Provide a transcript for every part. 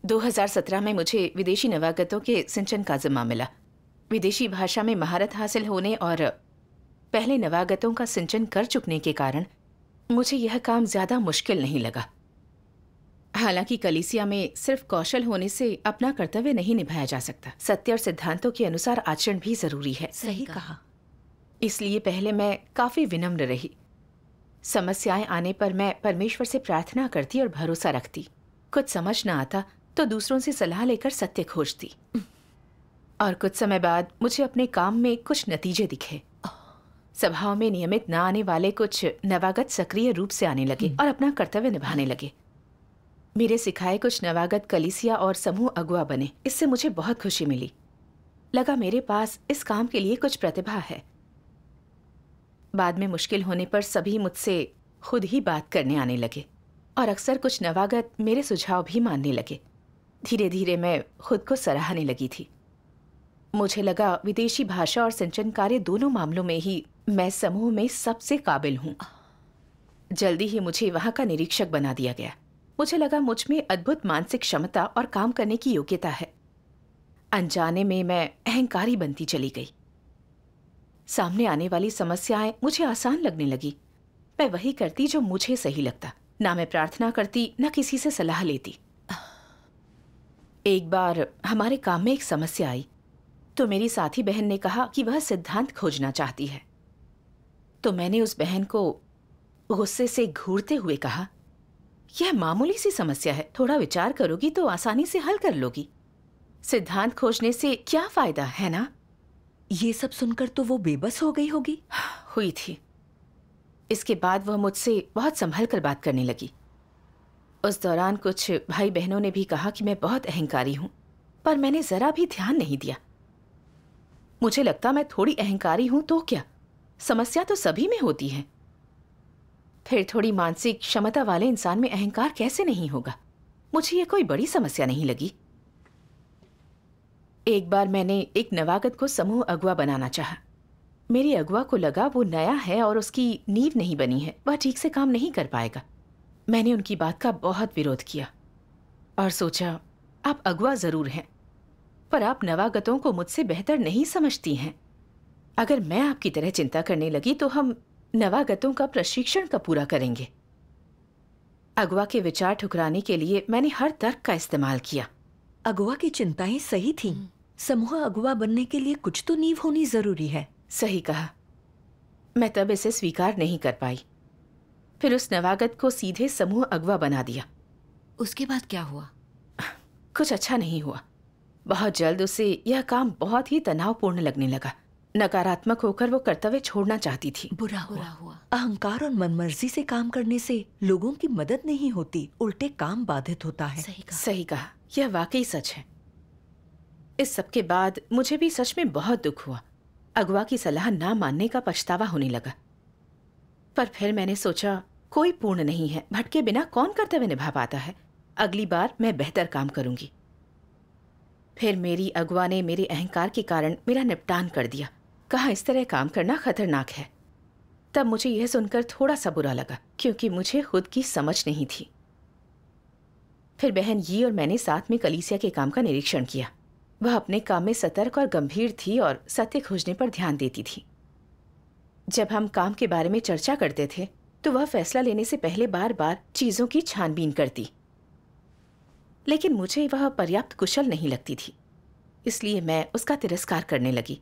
2017 में मुझे विदेशी नवागतों के सिंचन का जिम्मा मिला। विदेशी भाषा में महारत हासिल होने और पहले नवागतों का सिंचन कर चुकने के कारण मुझे यह काम ज्यादा मुश्किल नहीं लगा। हालांकि कलीसिया में सिर्फ कौशल होने से अपना कर्तव्य नहीं निभाया जा सकता। सत्य और सिद्धांतों के अनुसार आचरण भी जरूरी है। सही कहा। इसलिए पहले मैं काफी विनम्र रही। समस्याएं आने पर मैं परमेश्वर से प्रार्थना करती और भरोसा रखती। कुछ समझ न आता तो दूसरों से सलाह लेकर सत्य खोजती। और कुछ समय बाद मुझे अपने काम में कुछ नतीजे दिखे। सभाओं में नियमित न आने वाले कुछ नवागत सक्रिय रूप से आने लगे और अपना कर्तव्य निभाने लगे। मेरे सिखाए कुछ नवागत कलीसिया और समूह अगुआ बने। इससे मुझे बहुत खुशी मिली। लगा मेरे पास इस काम के लिए कुछ प्रतिभा है। बाद में मुश्किल होने पर सभी मुझसे खुद ही बात करने आने लगे और अक्सर कुछ नवागत मेरे सुझाव भी मानने लगे। धीरे धीरे मैं खुद को सराहने लगी थी। मुझे लगा विदेशी भाषा और सिंचन कार्य दोनों मामलों में ही मैं समूह में सबसे काबिल हूँ। जल्दी ही मुझे वहाँ का निरीक्षक बना दिया गया। मुझे लगा मुझ में अद्भुत मानसिक क्षमता और काम करने की योग्यता है। अनजाने में मैं अहंकारी बनती चली गई। सामने आने वाली समस्याएं मुझे आसान लगने लगी। मैं वही करती जो मुझे सही लगता। ना मैं प्रार्थना करती, ना किसी से सलाह लेती। एक बार हमारे काम में एक समस्या आई तो मेरी साथी बहन ने कहा कि वह सिद्धांत खोजना चाहती है। तो मैंने उस बहन को गुस्से से घूरते हुए कहा, यह मामूली सी समस्या है, थोड़ा विचार करोगी तो आसानी से हल कर लोगी। सिद्धांत खोजने से क्या फायदा है ना? ये सब सुनकर तो वो बेबस हो गई होगी। हुई थी। इसके बाद वह मुझसे बहुत संभल कर बात करने लगी। उस दौरान कुछ भाई बहनों ने भी कहा कि मैं बहुत अहंकारी हूं, पर मैंने जरा भी ध्यान नहीं दिया। मुझे लगता मैं थोड़ी अहंकारी हूं तो क्या, समस्या तो सभी में होती है। फिर थोड़ी मानसिक क्षमता वाले इंसान में अहंकार कैसे नहीं होगा? मुझे यह कोई बड़ी समस्या नहीं लगी। एक बार मैंने एक नवागत को समूह अगुआ बनाना चाहा। मेरी अगुआ को लगा वो नया है और उसकी नींव नहीं बनी है, वह ठीक से काम नहीं कर पाएगा। मैंने उनकी बात का बहुत विरोध किया और सोचा, आप अगुआ जरूर हैं, पर आप नवागतों को मुझसे बेहतर नहीं समझती हैं। अगर मैं आपकी तरह चिंता करने लगी तो हम नवागतों का प्रशिक्षण कब पूरा करेंगे? अगुआ के विचार ठुकराने के लिए मैंने हर तर्क का इस्तेमाल किया। अगुआ की चिंताएं सही थीं। समूह अगुआ बनने के लिए कुछ तो नींव होनी जरूरी है। सही कहा। मैं तब इसे स्वीकार नहीं कर पाई। फिर उस नवागत को सीधे समूह अगुआ बना दिया। उसके बाद क्या हुआ? कुछ अच्छा नहीं हुआ। बहुत जल्द उसे यह काम बहुत ही तनावपूर्ण लगने लगा। नकारात्मक होकर वो कर्तव्य छोड़ना चाहती थी। बुरा हुआ। अहंकार और मनमर्जी से काम करने से लोगों की मदद नहीं होती, उल्टे काम बाधित होता है। सही कहा। यह वाकई सच है। इस सब के बाद मुझे भी सच में बहुत दुख हुआ। अगुआ की सलाह ना मानने का पछतावा होने लगा। पर फिर मैंने सोचा, कोई पूर्ण नहीं है, भटके बिना कौन कर्तव्य निभा पाता है। अगली बार मैं बेहतर काम करूंगी। फिर मेरी अगुआ ने मेरे अहंकार के कारण मेरा निपटान कर दिया। कहा इस तरह काम करना खतरनाक है। तब मुझे यह सुनकर थोड़ा सा बुरा लगा, क्योंकि मुझे खुद की समझ नहीं थी। फिर बहन यी और मैंने साथ में कलीसिया के काम का निरीक्षण किया। वह अपने काम में सतर्क और गंभीर थी और सत्य खोजने पर ध्यान देती थी। जब हम काम के बारे में चर्चा करते थे तो वह फैसला लेने से पहले बार बार चीजों की छानबीन करती, लेकिन मुझे वह पर्याप्त कुशल नहीं लगती थी, इसलिए मैं उसका तिरस्कार करने लगी।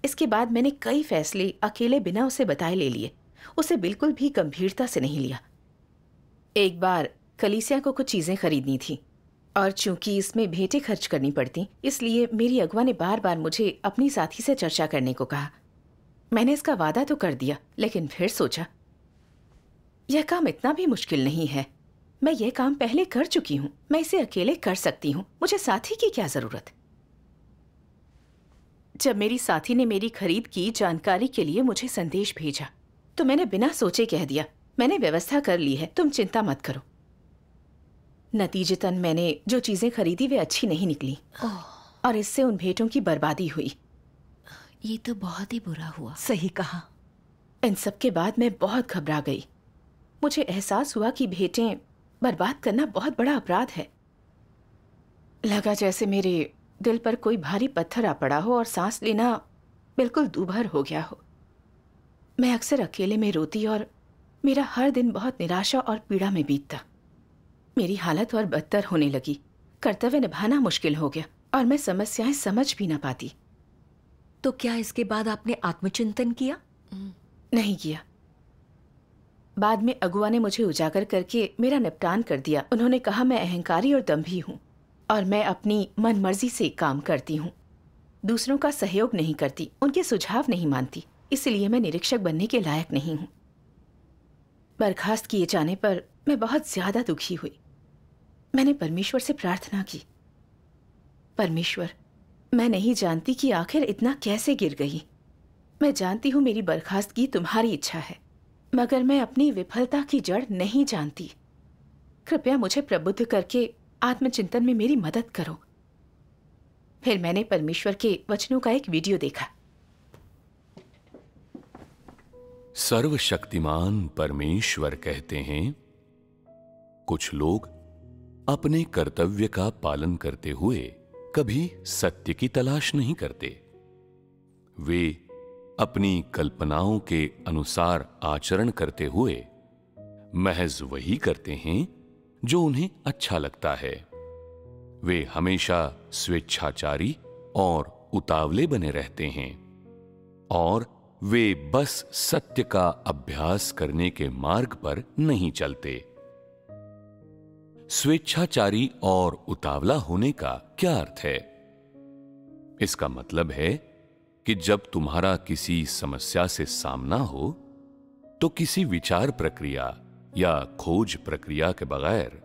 इसके बाद मैंने कई फैसले अकेले बिना उसे बताए ले लिए। उसे बिल्कुल भी गंभीरता से नहीं लिया। एक बार कलीसिया को कुछ चीजें खरीदनी थी और चूंकि इसमें भेंटें खर्च करनी पड़ती, इसलिए मेरी अगुआ ने बार बार मुझे अपनी साथी से चर्चा करने को कहा। मैंने इसका वादा तो कर दिया, लेकिन फिर सोचा, यह काम इतना भी मुश्किल नहीं है। मैं यह काम पहले कर चुकी हूं, मैं इसे अकेले कर सकती हूं, मुझे साथी की क्या जरूरत। जब मेरी साथी ने मेरी खरीद की जानकारी के लिए मुझे संदेश भेजा तो मैंने बिना सोचे कह दिया, मैंने व्यवस्था कर ली है, तुम चिंता मत करो। नतीजतन मैंने जो चीजें खरीदी वे अच्छी नहीं निकली और इससे उन भेंटों की बर्बादी हुई। ये तो बहुत ही बुरा हुआ। सही कहा। इन सब के बाद मैं बहुत घबरा गई। मुझे एहसास हुआ कि भेंटें बर्बाद करना बहुत बड़ा अपराध है। लगा जैसे मेरे दिल पर कोई भारी पत्थर आ पड़ा हो और सांस लेना बिल्कुल दूभर हो गया हो। मैं अक्सर अकेले में रोती और मेरा हर दिन बहुत निराशा और पीड़ा में बीतता। मेरी हालत और बदतर होने लगी। कर्तव्य निभाना मुश्किल हो गया और मैं समस्याएं समझ भी ना पाती। तो क्या इसके बाद आपने आत्मचिंतन किया? नहीं किया। बाद में अगुआ ने मुझे उजागर करके मेरा निपटान कर दिया। उन्होंने कहा मैं अहंकारी और दंभी हूं और मैं अपनी मनमर्जी से काम करती हूं, दूसरों का सहयोग नहीं करती, उनके सुझाव नहीं मानती, इसलिए मैं निरीक्षक बनने के लायक नहीं हूं। बर्खास्त किए जाने पर मैं बहुत ज्यादा दुखी हुई। मैंने परमेश्वर से प्रार्थना की, परमेश्वर, मैं नहीं जानती कि आखिर इतना कैसे गिर गई। मैं जानती हूं मेरी बर्खास्तगी तुम्हारी इच्छा है, मगर मैं अपनी विफलता की जड़ नहीं जानती। कृपया मुझे प्रबुद्ध करके आत्मचिंतन में मेरी मदद करो। फिर मैंने परमेश्वर के वचनों का एक वीडियो देखा। सर्वशक्तिमान परमेश्वर कहते हैं, कुछ लोग अपने कर्तव्य का पालन करते हुए कभी सत्य की तलाश नहीं करते। वे अपनी कल्पनाओं के अनुसार आचरण करते हुए महज वही करते हैं जो उन्हें अच्छा लगता है। वे हमेशा स्वेच्छाचारी और उतावले बने रहते हैं और वे बस सत्य का अभ्यास करने के मार्ग पर नहीं चलते। स्वेच्छाचारी और उतावला होने का क्या अर्थ है? इसका मतलब है कि जब तुम्हारा किसी समस्या से सामना हो तो किसी विचार प्रक्रिया या खोज प्रक्रिया के बगैर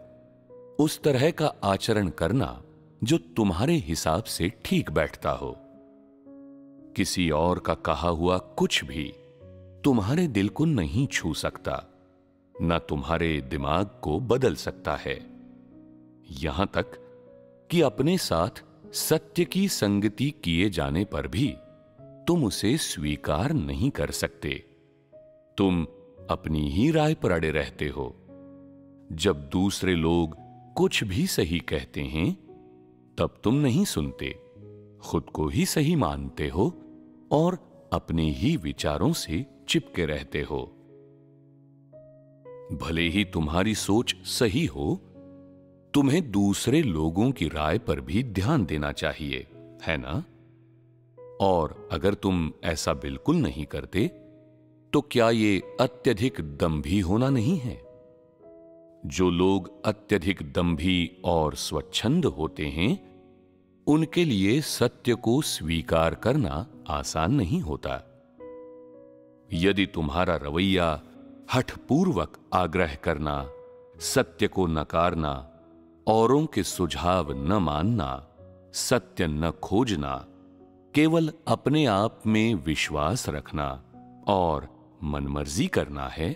उस तरह का आचरण करना जो तुम्हारे हिसाब से ठीक बैठता हो। किसी और का कहा हुआ कुछ भी तुम्हारे दिल को नहीं छू सकता, न तुम्हारे दिमाग को बदल सकता है। यहां तक कि अपने साथ सत्य की संगति किए जाने पर भी तुम उसे स्वीकार नहीं कर सकते। तुम अपनी ही राय पर अड़े रहते हो। जब दूसरे लोग कुछ भी सही कहते हैं तब तुम नहीं सुनते, खुद को ही सही मानते हो और अपने ही विचारों से चिपके रहते हो। भले ही तुम्हारी सोच सही हो, तुम्हें दूसरे लोगों की राय पर भी ध्यान देना चाहिए, है ना? और अगर तुम ऐसा बिल्कुल नहीं करते तो क्या ये अत्यधिक दंभी होना नहीं है? जो लोग अत्यधिक दंभी और स्वच्छंद होते हैं उनके लिए सत्य को स्वीकार करना आसान नहीं होता। यदि तुम्हारा रवैया हठपूर्वक आग्रह करना, सत्य को नकारना, औरों के सुझाव न मानना, सत्य न खोजना, केवल अपने आप में विश्वास रखना और मनमर्जी करना है,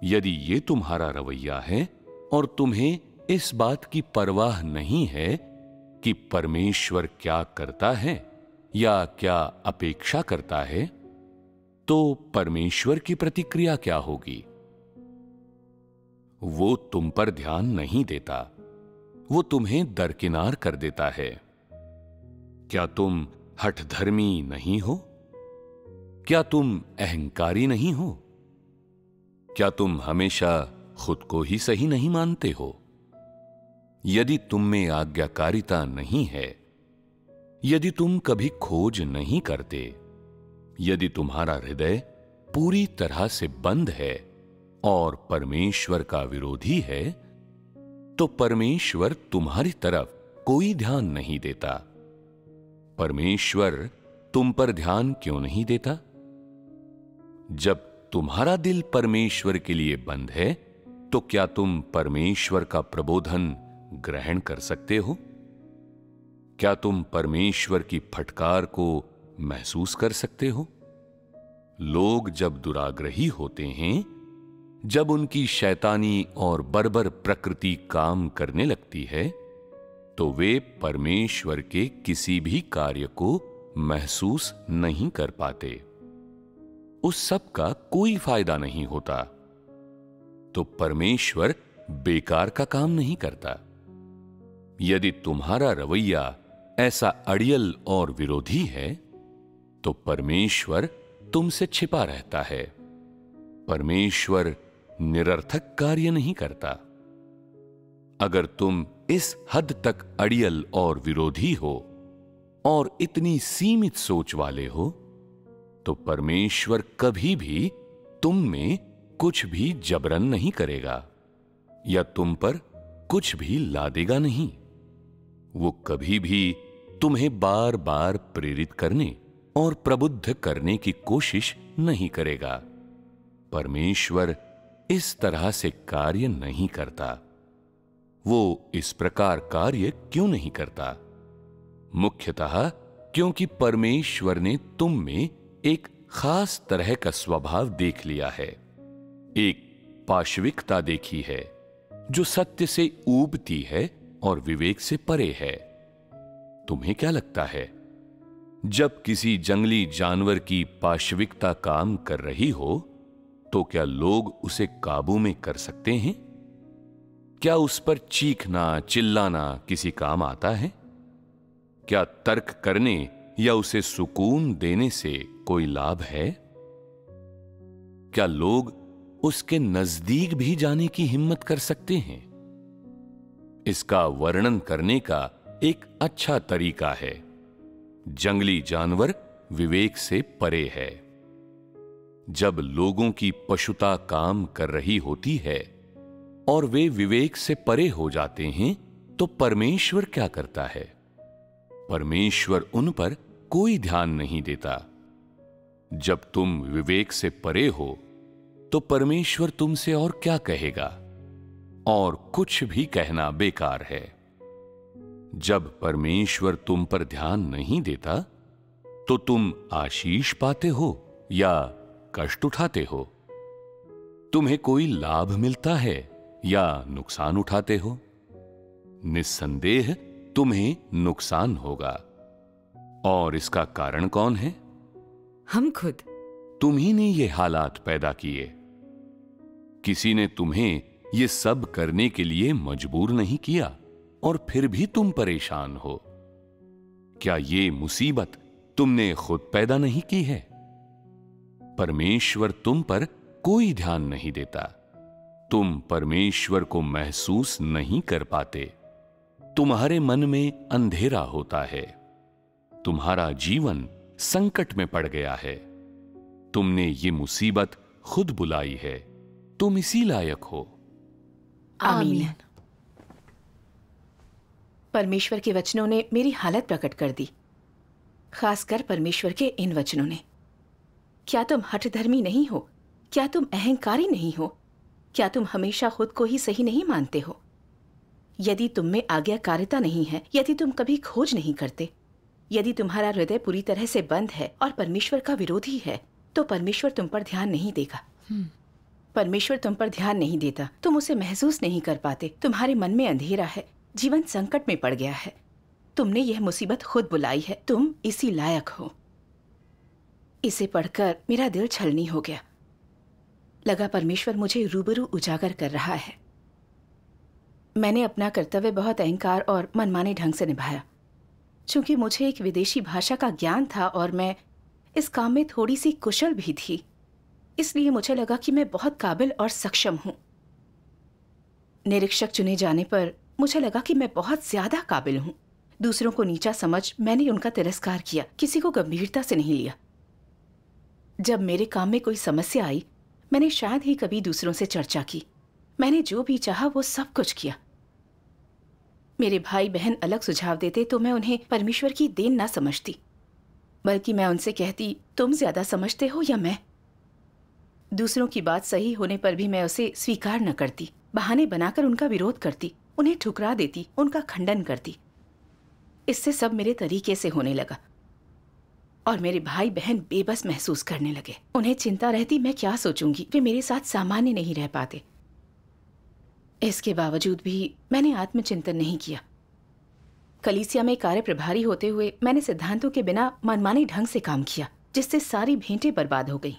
यदि ये तुम्हारा रवैया है और तुम्हें इस बात की परवाह नहीं है कि परमेश्वर क्या करता है या क्या अपेक्षा करता है, तो परमेश्वर की प्रतिक्रिया क्या होगी? वो तुम पर ध्यान नहीं देता, वो तुम्हें दरकिनार कर देता है। क्या तुम हठधर्मी नहीं हो? क्या तुम अहंकारी नहीं हो? क्या तुम हमेशा खुद को ही सही नहीं मानते हो? यदि तुम में आज्ञाकारिता नहीं है, यदि तुम कभी खोज नहीं करते, यदि तुम्हारा हृदय पूरी तरह से बंद है और परमेश्वर का विरोधी है, तो परमेश्वर तुम्हारी तरफ कोई ध्यान नहीं देता। परमेश्वर तुम पर ध्यान क्यों नहीं देता? जब तुम्हारा दिल परमेश्वर के लिए बंद है, तो क्या तुम परमेश्वर का प्रबोधन ग्रहण कर सकते हो? क्या तुम परमेश्वर की फटकार को महसूस कर सकते हो? लोग जब दुराग्रही होते हैं, जब उनकी शैतानी और बर्बर प्रकृति काम करने लगती है, तो वे परमेश्वर के किसी भी कार्य को महसूस नहीं कर पाते। उस सब का कोई फायदा नहीं होता। तो परमेश्वर बेकार का काम नहीं करता। यदि तुम्हारा रवैया ऐसा अड़ियल और विरोधी है तो परमेश्वर तुमसे छिपा रहता है। परमेश्वर निरर्थक कार्य नहीं करता। अगर तुम इस हद तक अड़ियल और विरोधी हो और इतनी सीमित सोच वाले हो तो परमेश्वर कभी भी तुम में कुछ भी जबरन नहीं करेगा या तुम पर कुछ भी लादेगा नहीं। वो कभी भी तुम्हें बार बार प्रेरित करने और प्रबुद्ध करने की कोशिश नहीं करेगा। परमेश्वर इस तरह से कार्य नहीं करता। वो इस प्रकार कार्य क्यों नहीं करता? मुख्यतः क्योंकि परमेश्वर ने तुम में एक खास तरह का स्वभाव देख लिया है, एक पाशविकता देखी है जो सत्य से ऊबती है और विवेक से परे है। तुम्हें क्या लगता है, जब किसी जंगली जानवर की पाशविकता काम कर रही हो तो क्या लोग उसे काबू में कर सकते हैं? क्या उस पर चीखना चिल्लाना किसी काम आता है? क्या तर्क करने या उसे सुकून देने से कोई लाभ है? क्या लोग उसके नजदीक भी जाने की हिम्मत कर सकते हैं? इसका वर्णन करने का एक अच्छा तरीका है, जंगली जानवर विवेक से परे है। जब लोगों की पशुता काम कर रही होती है और वे विवेक से परे हो जाते हैं तो परमेश्वर क्या करता है? परमेश्वर उन पर कोई ध्यान नहीं देता। जब तुम विवेक से परे हो तो परमेश्वर तुमसे और क्या कहेगा? और कुछ भी कहना बेकार है। जब परमेश्वर तुम पर ध्यान नहीं देता तो तुम आशीष पाते हो या कष्ट उठाते हो? तुम्हें कोई लाभ मिलता है या नुकसान उठाते हो? निस्संदेह तुम्हें नुकसान होगा। और इसका कारण कौन है? हम खुद। तुम्ही ने ये हालात पैदा किए। किसी ने तुम्हें ये सब करने के लिए मजबूर नहीं किया और फिर भी तुम परेशान हो। क्या ये मुसीबत तुमने खुद पैदा नहीं की है? परमेश्वर तुम पर कोई ध्यान नहीं देता। तुम परमेश्वर को महसूस नहीं कर पाते। तुम्हारे मन में अंधेरा होता है। तुम्हारा जीवन संकट में पड़ गया है। तुमने ये मुसीबत खुद बुलाई है। तुम इसी लायक हो। आमीन। परमेश्वर के वचनों ने मेरी हालत प्रकट कर दी, खासकर परमेश्वर के इन वचनों ने। क्या तुम हठधर्मी नहीं हो? क्या तुम अहंकारी नहीं हो? क्या तुम हमेशा खुद को ही सही नहीं मानते हो? यदि तुम में आज्ञाकारिता नहीं है, यदि तुम कभी खोज नहीं करते, यदि तुम्हारा हृदय पूरी तरह से बंद है और परमेश्वर का विरोधी है, तो परमेश्वर तुम पर ध्यान नहीं देगा। परमेश्वर तुम पर ध्यान नहीं देता। तुम उसे महसूस नहीं कर पाते। तुम्हारे मन में अंधेरा है। जीवन संकट में पड़ गया है। तुमने यह मुसीबत खुद बुलाई है। तुम इसी लायक हो। इसे पढ़कर मेरा दिल छलनी हो गया। लगा परमेश्वर मुझे रूबरू उजागर कर रहा है। मैंने अपना कर्तव्य बहुत अहंकार और मनमाने ढंग से निभाया। चूंकि मुझे एक विदेशी भाषा का ज्ञान था और मैं इस काम में थोड़ी सी कुशल भी थी, इसलिए मुझे लगा कि मैं बहुत काबिल और सक्षम हूं। निरीक्षक चुने जाने पर मुझे लगा कि मैं बहुत ज्यादा काबिल हूं। दूसरों को नीचा समझ मैंने उनका तिरस्कार किया, किसी को गंभीरता से नहीं लिया। जब मेरे काम में कोई समस्या आई, मैंने शायद ही कभी दूसरों से चर्चा की। मैंने जो भी चाहा वो सब कुछ किया। मेरे भाई बहन अलग सुझाव देते तो मैं उन्हें परमेश्वर की देन ना समझती, बल्कि मैं उनसे कहती, तुम ज्यादा समझते हो या मैं। दूसरों की बात सही होने पर भी मैं उसे स्वीकार न करती। बहाने बनाकर उनका विरोध करती, उन्हें ठुकरा देती, उनका खंडन करती। इससे सब मेरे तरीके से होने लगा और मेरे भाई बहन बेबस महसूस करने लगे। उन्हें चिंता रहती मैं क्या सोचूंगी। वे मेरे साथ सामान्य नहीं रह पाते। इसके बावजूद भी मैंने आत्मचिंतन नहीं किया। कलीसिया में कार्य प्रभारी होते हुए मैंने सिद्धांतों के बिना मनमाने ढंग से काम किया, जिससे सारी भेंटें बर्बाद हो गई।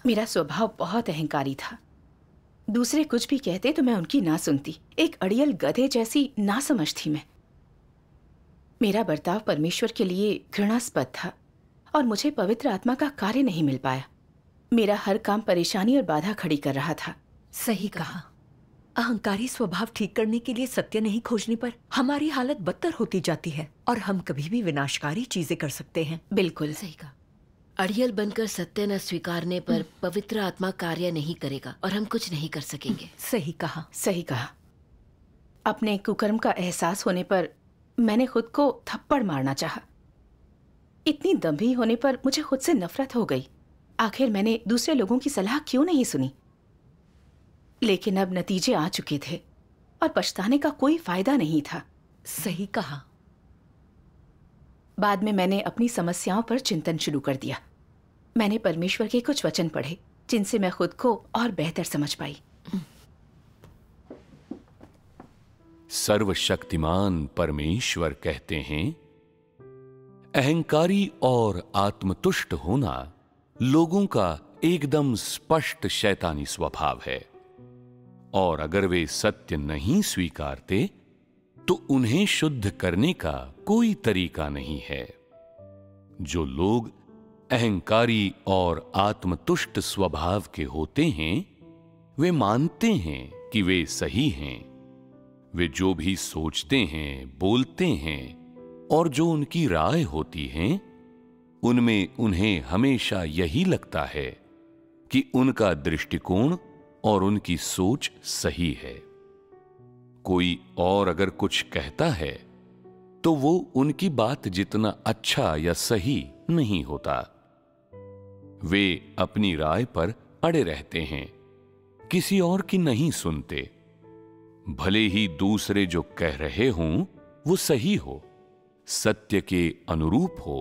मेरा स्वभाव बहुत अहंकारी था। दूसरे कुछ भी कहते तो मैं उनकी ना सुनती। एक अड़ियल गधे जैसी ना समझ थी मैं। मेरा बर्ताव परमेश्वर के लिए घृणास्पद था और मुझे पवित्र आत्मा का कार्य नहीं मिल पाया। मेरा हर काम परेशानी और बाधा खड़ी कर रहा था। सही कहा। अहंकारी स्वभाव ठीक करने के लिए सत्य नहीं खोजने पर हमारी हालत बदतर होती जाती है और हम कभी भी विनाशकारी चीजें कर सकते हैं। बिल्कुल सही कहा। अड़ियल बनकर सत्य न स्वीकारने पर पवित्र आत्मा कार्य नहीं करेगा और हम कुछ नहीं कर सकेंगे। सही कहा। सही कहा। अपने कुकर्म का एहसास होने पर मैंने खुद को थप्पड़ मारना चाहा। इतनी दंभी होने पर मुझे खुद से नफरत हो गई। आखिर मैंने दूसरे लोगों की सलाह क्यों नहीं सुनी? लेकिन अब नतीजे आ चुके थे और पछताने का कोई फायदा नहीं था। सही कहा। बाद में मैंने अपनी समस्याओं पर चिंतन शुरू कर दिया। मैंने परमेश्वर के कुछ वचन पढ़े जिनसे मैं खुद को और बेहतर समझ पाई। सर्वशक्तिमान परमेश्वर कहते हैं, अहंकारी और आत्मतुष्ट होना लोगों का एकदम स्पष्ट शैतानी स्वभाव है और अगर वे सत्य नहीं स्वीकारते तो उन्हें शुद्ध करने का कोई तरीका नहीं है। जो लोग अहंकारी और आत्मतुष्ट स्वभाव के होते हैं वे मानते हैं कि वे सही हैं। वे जो भी सोचते हैं, बोलते हैं और जो उनकी राय होती हैं उनमें उन्हें हमेशा यही लगता है कि उनका दृष्टिकोण और उनकी सोच सही है। कोई और अगर कुछ कहता है तो वो उनकी बात जितना अच्छा या सही नहीं होता। वे अपनी राय पर अड़े रहते हैं, किसी और की नहीं सुनते। भले ही दूसरे जो कह रहे हों वो सही हो, सत्य के अनुरूप हो,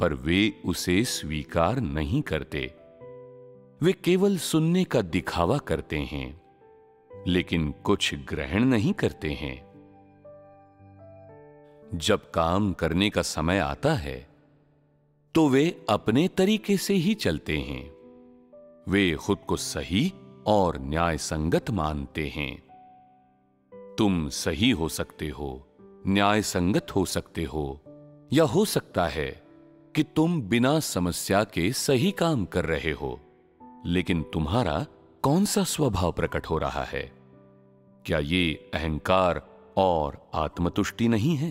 पर वे उसे स्वीकार नहीं करते। वे केवल सुनने का दिखावा करते हैं लेकिन कुछ ग्रहण नहीं करते हैं। जब काम करने का समय आता है तो वे अपने तरीके से ही चलते हैं। वे खुद को सही और न्याय संगत मानते हैं। तुम सही हो सकते हो, न्याय संगत हो सकते हो, या हो सकता है कि तुम बिना समस्या के सही काम कर रहे हो, लेकिन तुम्हारा कौन सा स्वभाव प्रकट हो रहा है? क्या ये अहंकार और आत्मतुष्टि नहीं है?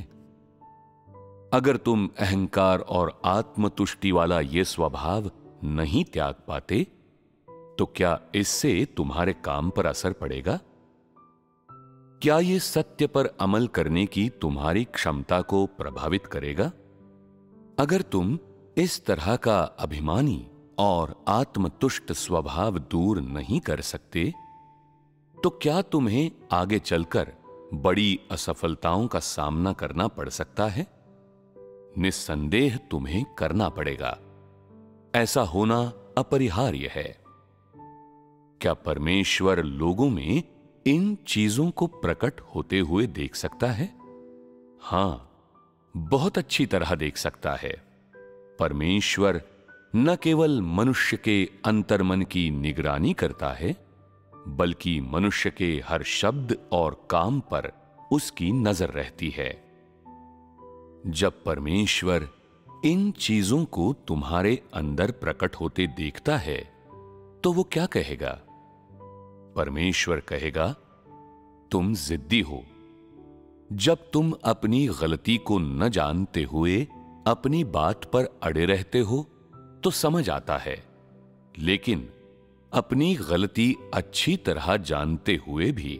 अगर तुम अहंकार और आत्मतुष्टि वाला ये स्वभाव नहीं त्याग पाते तो क्या इससे तुम्हारे काम पर असर पड़ेगा? क्या ये सत्य पर अमल करने की तुम्हारी क्षमता को प्रभावित करेगा? अगर तुम इस तरह का अभिमानी और आत्मतुष्ट स्वभाव दूर नहीं कर सकते तो क्या तुम्हें आगे चलकर बड़ी असफलताओं का सामना करना पड़ सकता है? निस्संदेह तुम्हें करना पड़ेगा। ऐसा होना अपरिहार्य है। क्या परमेश्वर लोगों में इन चीजों को प्रकट होते हुए देख सकता है? हां, बहुत अच्छी तरह देख सकता है। परमेश्वर न केवल मनुष्य के अंतर्मन की निगरानी करता है बल्कि मनुष्य के हर शब्द और काम पर उसकी नजर रहती है। जब परमेश्वर इन चीजों को तुम्हारे अंदर प्रकट होते देखता है तो वो क्या कहेगा? परमेश्वर कहेगा, तुम जिद्दी हो। जब तुम अपनी गलती को न जानते हुए अपनी बात पर अड़े रहते हो तो समझ आता है, लेकिन अपनी गलती अच्छी तरह जानते हुए भी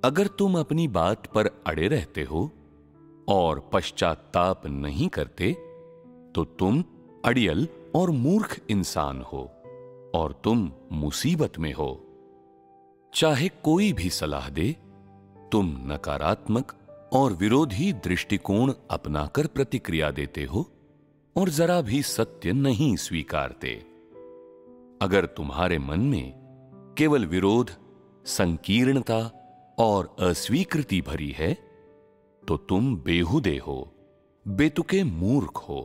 अगर तुम अपनी बात पर अड़े रहते हो और पश्चाताप नहीं करते तो तुम अड़ियल और मूर्ख इंसान हो और तुम मुसीबत में हो। चाहे कोई भी सलाह दे, तुम नकारात्मक और विरोधी दृष्टिकोण अपनाकर प्रतिक्रिया देते हो और जरा भी सत्य नहीं स्वीकारते। अगर तुम्हारे मन में केवल विरोध, संकीर्णता और अस्वीकृति भरी है तो तुम बेहुदे हो, बेतुके मूर्ख हो।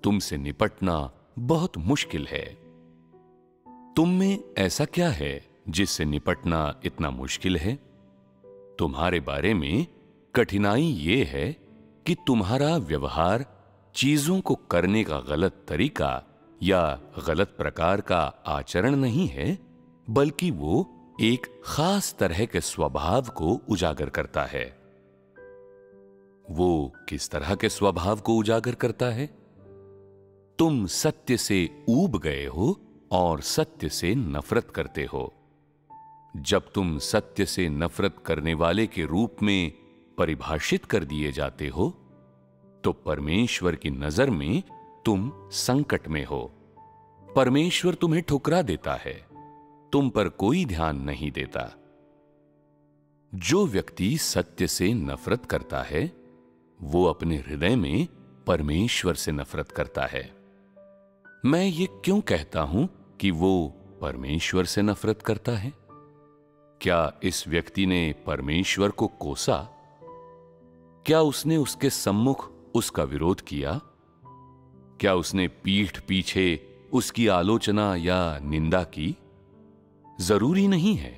तुमसे निपटना बहुत मुश्किल है। तुम में ऐसा क्या है जिससे निपटना इतना मुश्किल है? तुम्हारे बारे में कठिनाई यह है कि तुम्हारा व्यवहार चीजों को करने का गलत तरीका या गलत प्रकार का आचरण नहीं है, बल्कि वो एक खास तरह के स्वभाव को उजागर करता है। वो किस तरह के स्वभाव को उजागर करता है? तुम सत्य से ऊब गए हो और सत्य से नफरत करते हो। जब तुम सत्य से नफरत करने वाले के रूप में परिभाषित कर दिए जाते हो, तो परमेश्वर की नजर में तुम संकट में हो। परमेश्वर तुम्हें ठुकरा देता है, तुम पर कोई ध्यान नहीं देता। जो व्यक्ति सत्य से नफरत करता है, वो अपने हृदय में परमेश्वर से नफरत करता है। मैं ये क्यों कहता हूं कि वो परमेश्वर से नफरत करता है? क्या इस व्यक्ति ने परमेश्वर को कोसा? क्या उसने उसके सम्मुख उसका विरोध किया? क्या उसने पीठ पीछे उसकी आलोचना या निंदा की? जरूरी नहीं है।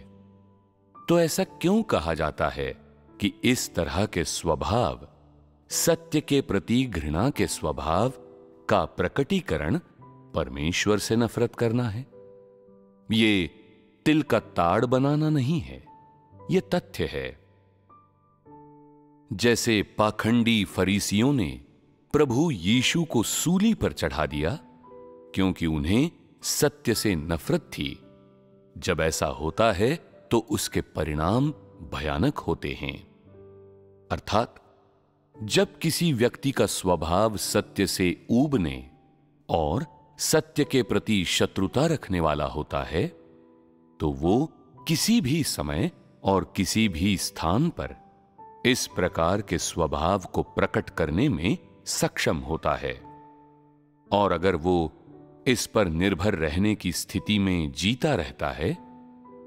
तो ऐसा क्यों कहा जाता है कि इस तरह के स्वभाव, सत्य के प्रति घृणा के स्वभाव का प्रकटीकरण परमेश्वर से नफरत करना है? ये तिल का ताड़ बनाना नहीं है, यह तथ्य है। जैसे पाखंडी फरीसियों ने प्रभु यीशु को सूली पर चढ़ा दिया क्योंकि उन्हें सत्य से नफरत थी। जब ऐसा होता है तो उसके परिणाम भयानक होते हैं। अर्थात जब किसी व्यक्ति का स्वभाव सत्य से ऊबने और सत्य के प्रति शत्रुता रखने वाला होता है, तो वो किसी भी समय और किसी भी स्थान पर इस प्रकार के स्वभाव को प्रकट करने में सक्षम होता है। और अगर वो इस पर निर्भर रहने की स्थिति में जीता रहता है,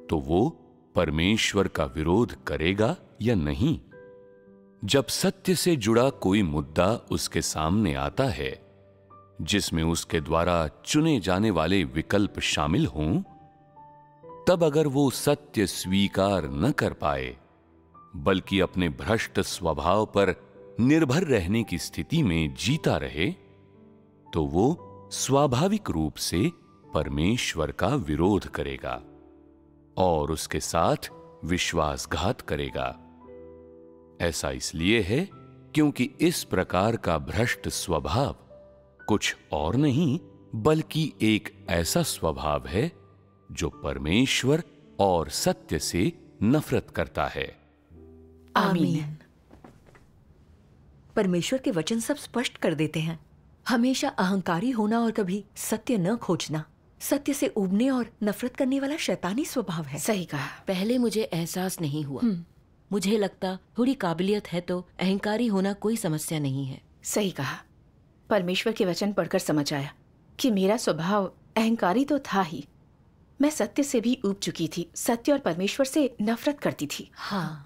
तो वो परमेश्वर का विरोध करेगा या नहीं? जब सत्य से जुड़ा कोई मुद्दा उसके सामने आता है, जिसमें उसके द्वारा चुने जाने वाले विकल्प शामिल हों, तब अगर वो सत्य स्वीकार न कर पाए, बल्कि अपने भ्रष्ट स्वभाव पर निर्भर रहने की स्थिति में जीता रहे, तो वो स्वाभाविक रूप से परमेश्वर का विरोध करेगा और उसके साथ विश्वासघात करेगा। ऐसा इसलिए है क्योंकि इस प्रकार का भ्रष्ट स्वभाव कुछ और नहीं बल्कि एक ऐसा स्वभाव है जो परमेश्वर और सत्य से नफरत करता है। आमीन। परमेश्वर के वचन सब स्पष्ट कर देते हैं। हमेशा अहंकारी होना और कभी सत्य न खोजना सत्य से उबने और नफरत करने वाला शैतानी स्वभाव है। सही कहा। पहले मुझे एहसास नहीं हुआ। मुझे लगता थोड़ी काबिलियत है तो अहंकारी होना कोई समस्या नहीं है। सही कहा। परमेश्वर के वचन पढ़कर समझ आया कि मेरा स्वभाव अहंकारी तो था ही, मैं सत्य से भी ऊब चुकी थी, सत्य और परमेश्वर से नफरत करती थी। हाँ।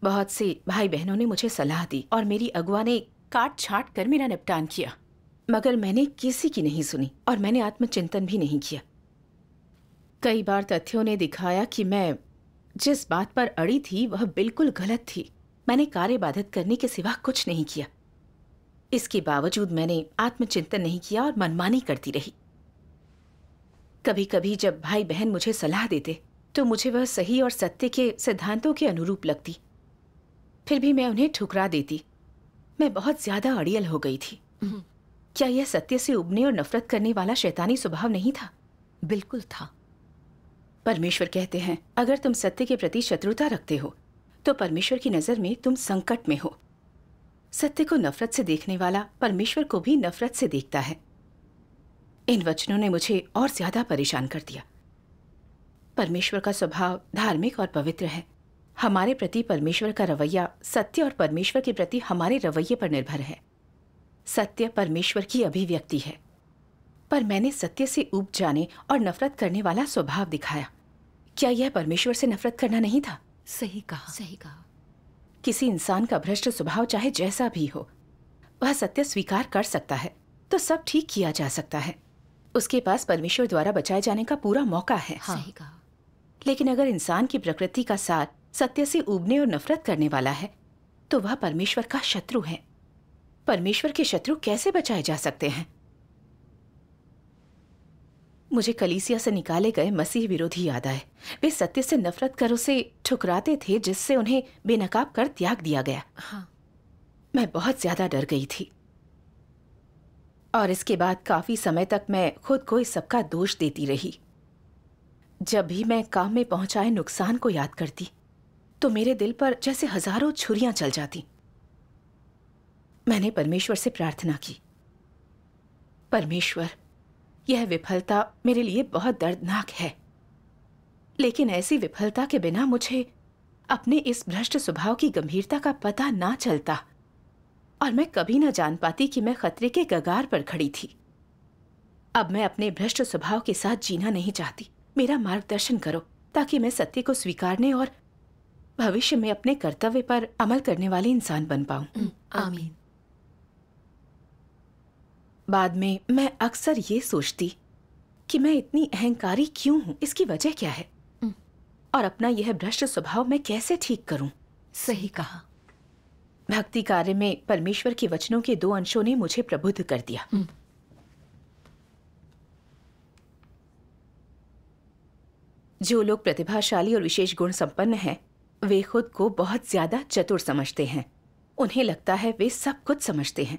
बहुत से भाई बहनों ने मुझे सलाह दी और मेरी अगुआ ने काट छाट कर मेरा निपटान किया, मगर मैंने किसी की नहीं सुनी और मैंने आत्मचिंतन भी नहीं किया। कई बार तथ्यों ने दिखाया कि मैं जिस बात पर अड़ी थी वह बिल्कुल गलत थी। मैंने कार्य बाधित करने के सिवा कुछ नहीं किया। इसके बावजूद मैंने आत्मचिंतन नहीं किया और मनमानी करती रही। कभी कभी जब भाई बहन मुझे सलाह देते तो मुझे वह सही और सत्य के सिद्धांतों के अनुरूप लगती, फिर भी मैं उन्हें ठुकरा देती। मैं बहुत ज्यादा अड़ियल हो गई थी। क्या यह सत्य से उबने और नफरत करने वाला शैतानी स्वभाव नहीं था? बिल्कुल था। परमेश्वर कहते हैं, अगर तुम सत्य के प्रति शत्रुता रखते हो तो परमेश्वर की नजर में तुम संकट में हो। सत्य को नफरत से देखने वाला परमेश्वर को भी नफरत से देखता है। इन वचनों ने मुझे और ज्यादा परेशान कर दिया। परमेश्वर का स्वभाव धार्मिक और पवित्र है। हमारे प्रति परमेश्वर का रवैया सत्य और परमेश्वर के प्रति हमारे रवैये पर निर्भर है। सत्य परमेश्वर की अभिव्यक्ति है, पर मैंने सत्य से ऊब जाने और नफरत करने वाला स्वभाव दिखाया। क्या यह परमेश्वर से नफरत करना नहीं था? सही कहा। सही कहा। किसी इंसान का भ्रष्ट स्वभाव चाहे जैसा भी हो, वह सत्य स्वीकार कर सकता है तो सब ठीक किया जा सकता है। उसके पास परमेश्वर द्वारा बचाए जाने का पूरा मौका है। हाँ। सही कहा। लेकिन अगर इंसान की प्रकृति का सार सत्य से ऊबने और नफरत करने वाला है तो वह परमेश्वर का शत्रु है। परमेश्वर के शत्रु कैसे बचाए जा सकते हैं? मुझे कलीसिया से निकाले गए मसीह विरोधी याद आए। वे सत्य से नफरत कर उसे ठुकराते थे, जिससे उन्हें बेनकाब कर त्याग दिया गया। हाँ। मैं बहुत ज्यादा डर गई थी और इसके बाद काफी समय तक मैं खुद को इस सबका दोष देती रही। जब भी मैं काम में पहुंचाए नुकसान को याद करती तो मेरे दिल पर जैसे हजारों छुरियां चल जाती। मैंने परमेश्वर से प्रार्थना की, परमेश्वर, यह विफलता मेरे लिए बहुत दर्दनाक है, लेकिन ऐसी विफलता के बिना मुझे अपने इस भ्रष्ट स्वभाव की गंभीरता का पता ना चलता और मैं कभी ना जान पाती कि मैं खतरे के कगार पर खड़ी थी। अब मैं अपने भ्रष्ट स्वभाव के साथ जीना नहीं चाहती। मेरा मार्गदर्शन करो ताकि मैं सत्य को स्वीकारने और भविष्य में अपने कर्तव्य पर अमल करने वाले इंसान बन पाऊं। आमीन। बाद में मैं अक्सर ये सोचती कि मैं इतनी अहंकारी क्यों हूं, इसकी वजह क्या है और अपना यह भ्रष्ट स्वभाव मैं कैसे ठीक करूं। सही कहा। भक्ति कार्य में परमेश्वर के वचनों के 2 अंशों ने मुझे प्रबुद्ध कर दिया। जो लोग प्रतिभाशाली और विशेष गुण संपन्न हैं, वे खुद को बहुत ज्यादा चतुर समझते हैं। उन्हें लगता है वे सब कुछ समझते हैं,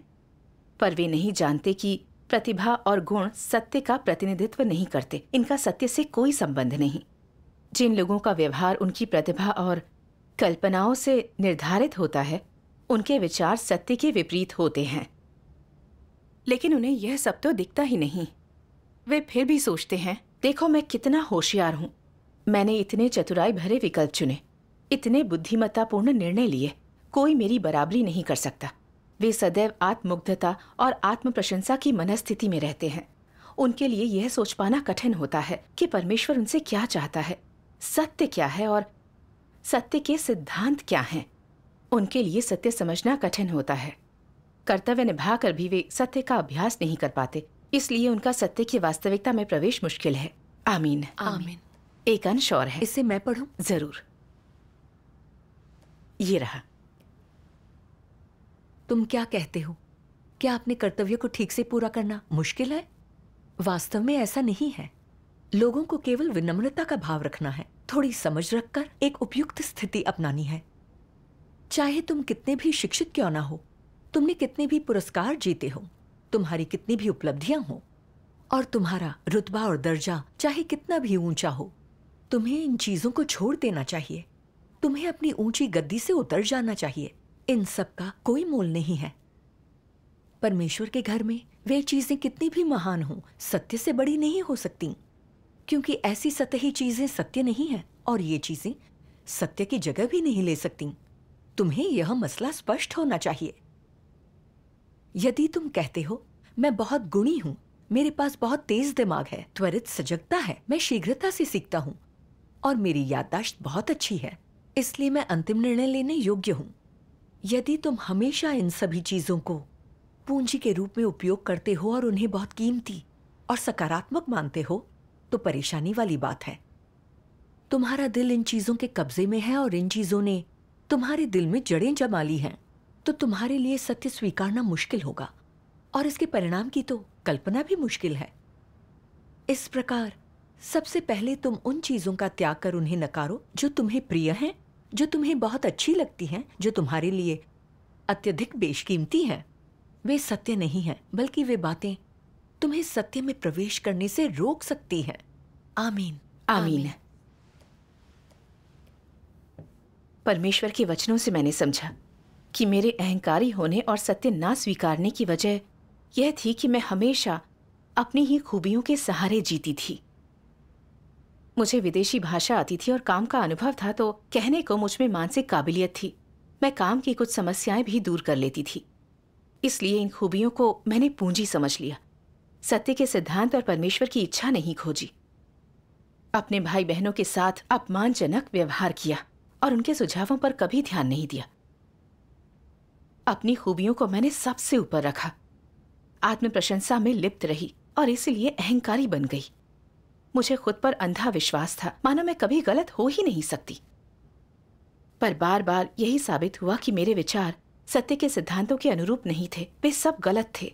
पर वे नहीं जानते कि प्रतिभा और गुण सत्य का प्रतिनिधित्व नहीं करते। इनका सत्य से कोई संबंध नहीं। जिन लोगों का व्यवहार उनकी प्रतिभा और कल्पनाओं से निर्धारित होता है, उनके विचार सत्य के विपरीत होते हैं, लेकिन उन्हें यह सब तो दिखता ही नहीं। वे फिर भी सोचते हैं, देखो मैं कितना होशियार हूं, मैंने इतने चतुराई भरे विकल्प चुने, इतने बुद्धिमत्तापूर्ण निर्णय लिए, कोई मेरी बराबरी नहीं कर सकता। वे सदैव आत्ममुग्धता और आत्म प्रशंसा की मनस्थिति में रहते हैं। उनके लिए यह सोच पाना कठिन होता है कि परमेश्वर उनसे क्या चाहता है, सत्य क्या है और सत्य के सिद्धांत क्या हैं। उनके लिए सत्य समझना कठिन होता है। कर्तव्य निभाकर भी वे सत्य का अभ्यास नहीं कर पाते, इसलिए उनका सत्य की वास्तविकता में प्रवेश मुश्किल है। आमीन। आमीन। एक अंश और है, इसे मैं पढ़ूं? जरूर। ये रहा। तुम क्या कहते हो? क्या अपने कर्तव्य को ठीक से पूरा करना मुश्किल है? वास्तव में ऐसा नहीं है। लोगों को केवल विनम्रता का भाव रखना है, थोड़ी समझ रखकर एक उपयुक्त स्थिति अपनानी है। चाहे तुम कितने भी शिक्षित क्यों ना हो, तुमने कितने भी पुरस्कार जीते हो, तुम्हारी कितनी भी उपलब्धियां हो और तुम्हारा रुतबा और दर्जा चाहे कितना भी ऊंचा हो, तुम्हें इन चीजों को छोड़ देना चाहिए। तुम्हें अपनी ऊंची गद्दी से उतर जाना चाहिए। इन सब का कोई मोल नहीं है। परमेश्वर के घर में वे चीजें कितनी भी महान हों, सत्य से बड़ी नहीं हो सकती, क्योंकि ऐसी सतही चीजें सत्य नहीं है और ये चीजें सत्य की जगह भी नहीं ले सकती। तुम्हें यह मसला स्पष्ट होना चाहिए। यदि तुम कहते हो मैं बहुत गुणी हूं, मेरे पास बहुत तेज दिमाग है, त्वरित सजगता है, मैं शीघ्रता से सीखता हूं और मेरी याददाश्त बहुत अच्छी है, इसलिए मैं अंतिम निर्णय लेने योग्य हूं। यदि तुम हमेशा इन सभी चीजों को पूंजी के रूप में उपयोग करते हो और उन्हें बहुत कीमती और सकारात्मक मानते हो, तो परेशानी वाली बात है। तुम्हारा दिल इन चीजों के कब्जे में है और इन चीजों ने तुम्हारे दिल में जड़ें जमा ली हैं, तो तुम्हारे लिए सत्य स्वीकारना मुश्किल होगा और इसके परिणाम की तो कल्पना भी मुश्किल है। इस प्रकार सबसे पहले तुम उन चीजों का त्याग कर उन्हें नकारो जो तुम्हें प्रिय हैं, जो तुम्हें बहुत अच्छी लगती हैं, जो तुम्हारे लिए अत्यधिक बेशकीमती हैं। वे सत्य नहीं हैं, बल्कि वे बातें तुम्हें सत्य में प्रवेश करने से रोक सकती हैं। आमीन। आमीन। परमेश्वर के वचनों से मैंने समझा कि मेरे अहंकारी होने और सत्य ना स्वीकारने की वजह यह थी कि मैं हमेशा अपनी ही खूबियों के सहारे जीती थी। मुझे विदेशी भाषा आती थी और काम का अनुभव था, तो कहने को मुझ में मानसिक काबिलियत थी। मैं काम की कुछ समस्याएं भी दूर कर लेती थी, इसलिए इन खूबियों को मैंने पूंजी समझ लिया। सत्य के सिद्धांत और परमेश्वर की इच्छा नहीं खोजी। अपने भाई बहनों के साथ अपमानजनक व्यवहार किया और उनके सुझावों पर कभी ध्यान नहीं दिया। अपनी खूबियों को मैंने सबसे ऊपर रखा, आत्म प्रशंसा में लिप्त रही और इसलिए अहंकारी बन गई। मुझे खुद पर अंधा विश्वास था, मानो मैं कभी गलत हो ही नहीं सकती। पर बार बार यही साबित हुआ कि मेरे विचार सत्य के सिद्धांतों के अनुरूप नहीं थे, वे सब गलत थे।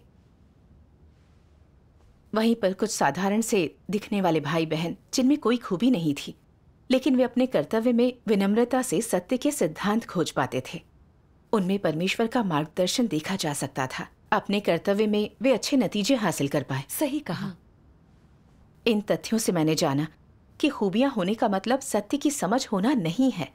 वहीं पर कुछ साधारण से दिखने वाले भाई बहन जिनमें कोई खूबी नहीं थी, लेकिन वे अपने कर्तव्य में विनम्रता से सत्य के सिद्धांत खोज पाते थे। उनमें परमेश्वर का मार्गदर्शन देखा जा सकता था। अपने कर्तव्य में वे अच्छे नतीजे हासिल कर पाए। सही कहा। इन तथ्यों से मैंने जाना कि खूबियां होने का मतलब सत्य की समझ होना नहीं है।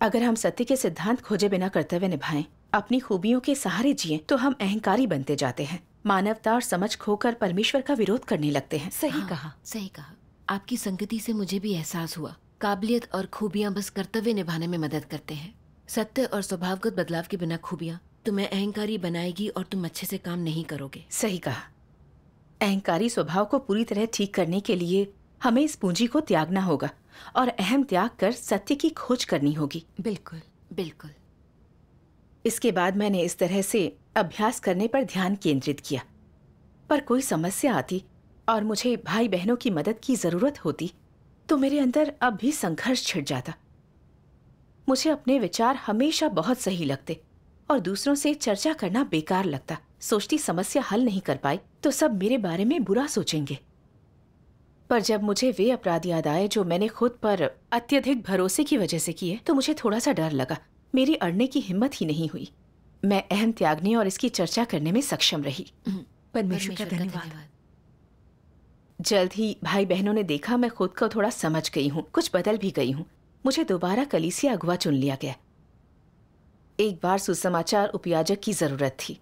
अगर हम सत्य के सिद्धांत खोजे बिना कर्तव्य निभाएं, अपनी खूबियों के सहारे जिएं, तो हम अहंकारी बनते जाते हैं, मानवता और समझ खोकर परमेश्वर का विरोध करने लगते हैं। सही कहा। सही कहा। आपकी संगति से मुझे भी एहसास हुआ, काबिलियत और खूबियां बस कर्तव्य निभाने में मदद करते हैं। सत्य और स्वभावगत बदलाव के बिना खूबियां तुम्हें अहंकारी बनाएगी और तुम अच्छे से काम नहीं करोगे। सही कहा। अहंकारी स्वभाव को पूरी तरह ठीक करने के लिए हमें इस पूंजी को त्यागना होगा और अहम त्याग कर सत्य की खोज करनी होगी। बिल्कुल बिल्कुल। इसके बाद मैंने इस तरह से अभ्यास करने पर ध्यान केंद्रित किया। पर कोई समस्या आती और मुझे भाई बहनों की मदद की जरूरत होती तो मेरे अंदर अब भी संघर्ष छिड़ जाता। मुझे अपने विचार हमेशा बहुत सही लगते और दूसरों से चर्चा करना बेकार लगता। सोचती समस्या हल नहीं कर पाई तो सब मेरे बारे में बुरा सोचेंगे। पर जब मुझे वे अपराध याद आए जो मैंने खुद पर अत्यधिक भरोसे की वजह से किए, तो मुझे थोड़ा सा डर लगा। मेरी अड़ने की हिम्मत ही नहीं हुई। मैं अहम त्यागने और इसकी चर्चा करने में सक्षम रही। परमेश्वर का धन्यवाद। जल्द ही भाई बहनों ने देखा मैं खुद को थोड़ा समझ गई हूँ, कुछ बदल भी गई हूँ। मुझे दोबारा कलीसिया अगुवा चुन लिया गया। एक बार सुसमाचार उपयाजक की जरूरत थी।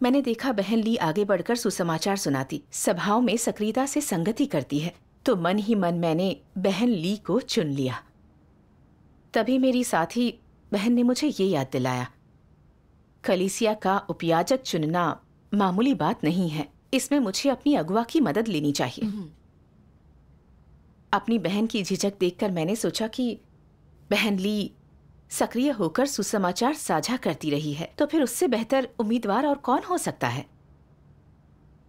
मैंने देखा बहन ली आगे बढ़कर सुसमाचार सुनाती, सभाओं में सक्रियता से संगति करती है, तो मन ही मन मैंने बहन ली को चुन लिया। तभी मेरी साथी बहन ने मुझे ये याद दिलाया, कलीसिया का उपयाजक चुनना मामूली बात नहीं है, इसमें मुझे अपनी अगुवा की मदद लेनी चाहिए। अपनी बहन की झिझक देखकर मैंने सोचा कि बहन ली सक्रिय होकर सुसमाचार साझा करती रही है, तो फिर उससे बेहतर उम्मीदवार और कौन हो सकता है।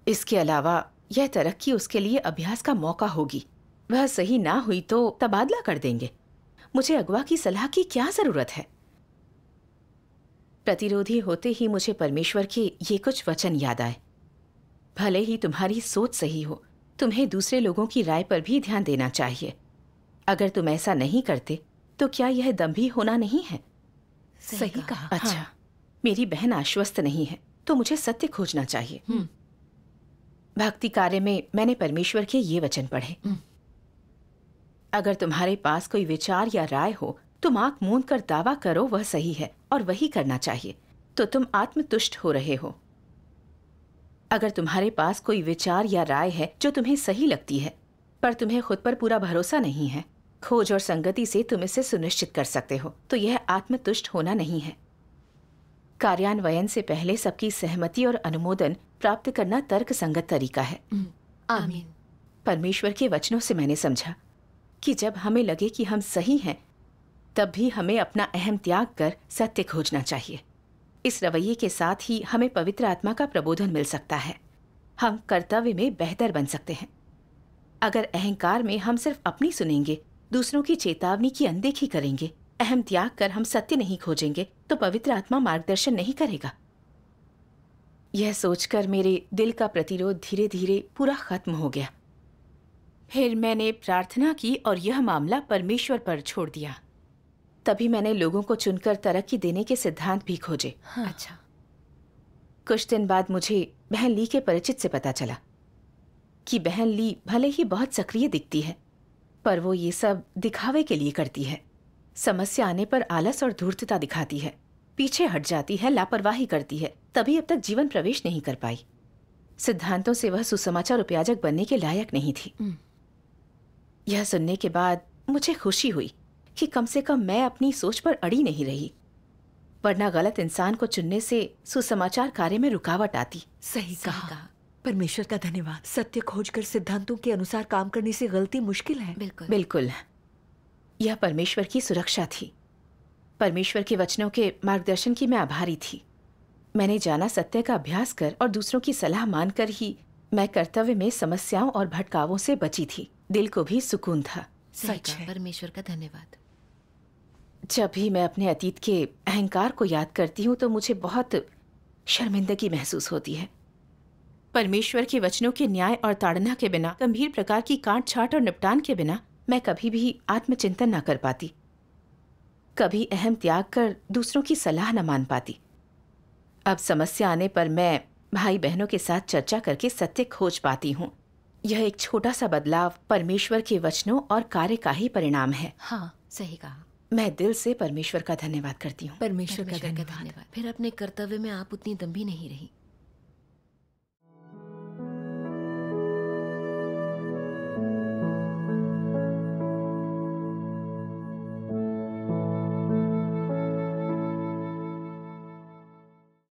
इसके अलावा यह तरक्की उसके लिए अभ्यास का मौका होगी। वह सही ना हुई तो तबादला कर देंगे। मुझे अगवा की सलाह की क्या जरूरत है। प्रतिरोधी होते ही मुझे परमेश्वर के ये कुछ वचन याद आए, भले ही तुम्हारी सोच सही हो, तुम्हें दूसरे लोगों की राय पर भी ध्यान देना चाहिए। अगर तुम ऐसा नहीं करते तो क्या यह दंभी होना नहीं है। सही कहा। अच्छा, हाँ। मेरी बहन आश्वस्त नहीं है तो मुझे सत्य खोजना चाहिए। भक्ति कार्य में मैंने परमेश्वर के ये वचन पढ़े, अगर तुम्हारे पास कोई विचार या राय हो, तुम आंख मूंद कर दावा करो वह सही है और वही करना चाहिए, तो तुम आत्मतुष्ट हो रहे हो। अगर तुम्हारे पास कोई विचार या राय है जो तुम्हें सही लगती है, पर तुम्हें खुद पर पूरा भरोसा नहीं है, खोज और संगति से तुम इसे सुनिश्चित कर सकते हो, तो यह आत्मतुष्ट होना नहीं है। कार्यान्वयन से पहले सबकी सहमति और अनुमोदन प्राप्त करना तर्क संगत तरीका है। आमीन। परमेश्वर के वचनों से मैंने समझा कि जब हमें लगे कि हम सही हैं, तब भी हमें अपना अहम त्याग कर सत्य खोजना चाहिए। इस रवैये के साथ ही हमें पवित्र आत्मा का प्रबोधन मिल सकता है। हम कर्तव्य में बेहतर बन सकते हैं। अगर अहंकार में हम सिर्फ अपनी सुनेंगे, दूसरों की चेतावनी की अनदेखी करेंगे, अहम त्याग कर हम सत्य नहीं खोजेंगे, तो पवित्र आत्मा मार्गदर्शन नहीं करेगा। यह सोचकर मेरे दिल का प्रतिरोध धीरे धीरे पूरा खत्म हो गया। फिर मैंने प्रार्थना की और यह मामला परमेश्वर पर छोड़ दिया। तभी मैंने लोगों को चुनकर तरक्की देने के सिद्धांत भी खोजे। अच्छा। कुछ दिन बाद मुझे बहन ली के परिचित से पता चला कि बहन ली भले ही बहुत सक्रिय दिखती है, पर वो ये सब दिखावे के लिए करती है। समस्या आने पर आलस और धूर्तता दिखाती है, पीछे हट जाती है, लापरवाही करती है, तभी अब तक जीवन प्रवेश नहीं कर पाई। सिद्धांतों से वह सुसमाचार उपयाजक बनने के लायक नहीं थी। यह सुनने के बाद मुझे खुशी हुई कि कम से कम मैं अपनी सोच पर अड़ी नहीं रही, वरना गलत इंसान को चुनने से सुसमाचार कार्य में रुकावट आती। सही कहा। परमेश्वर का धन्यवाद। सत्य खोजकर सिद्धांतों के अनुसार काम करने से गलती मुश्किल है। बिल्कुल बिल्कुल। यह परमेश्वर की सुरक्षा थी। परमेश्वर के वचनों के मार्गदर्शन की मैं आभारी थी। मैंने जाना सत्य का अभ्यास कर और दूसरों की सलाह मानकर ही मैं कर्तव्य में समस्याओं और भटकावों से बची थी। दिल को भी सुकून था। सही सच कहा, है। परमेश्वर का धन्यवाद। जब भी मैं अपने अतीत के अहंकार को याद करती हूँ तो मुझे बहुत शर्मिंदगी महसूस होती है। परमेश्वर के वचनों के न्याय और ताड़ना के बिना, गंभीर प्रकार की काट छाट और निपटान के बिना मैं कभी भी आत्मचिंतन न कर पाती, कभी अहम त्याग कर दूसरों की सलाह न मान पाती। अब समस्या आने पर मैं भाई बहनों के साथ चर्चा करके सत्य खोज पाती हूँ। यह एक छोटा सा बदलाव परमेश्वर के वचनों और कार्य का ही परिणाम है। हाँ, सही कहा। मैं दिल से परमेश्वर का धन्यवाद करती हूँ। परमेश्वर का परमेश्वर का धन्यवाद। धन्यवाद। फिर अपने कर्तव्य में आप उतनी दम्भी नहीं रही।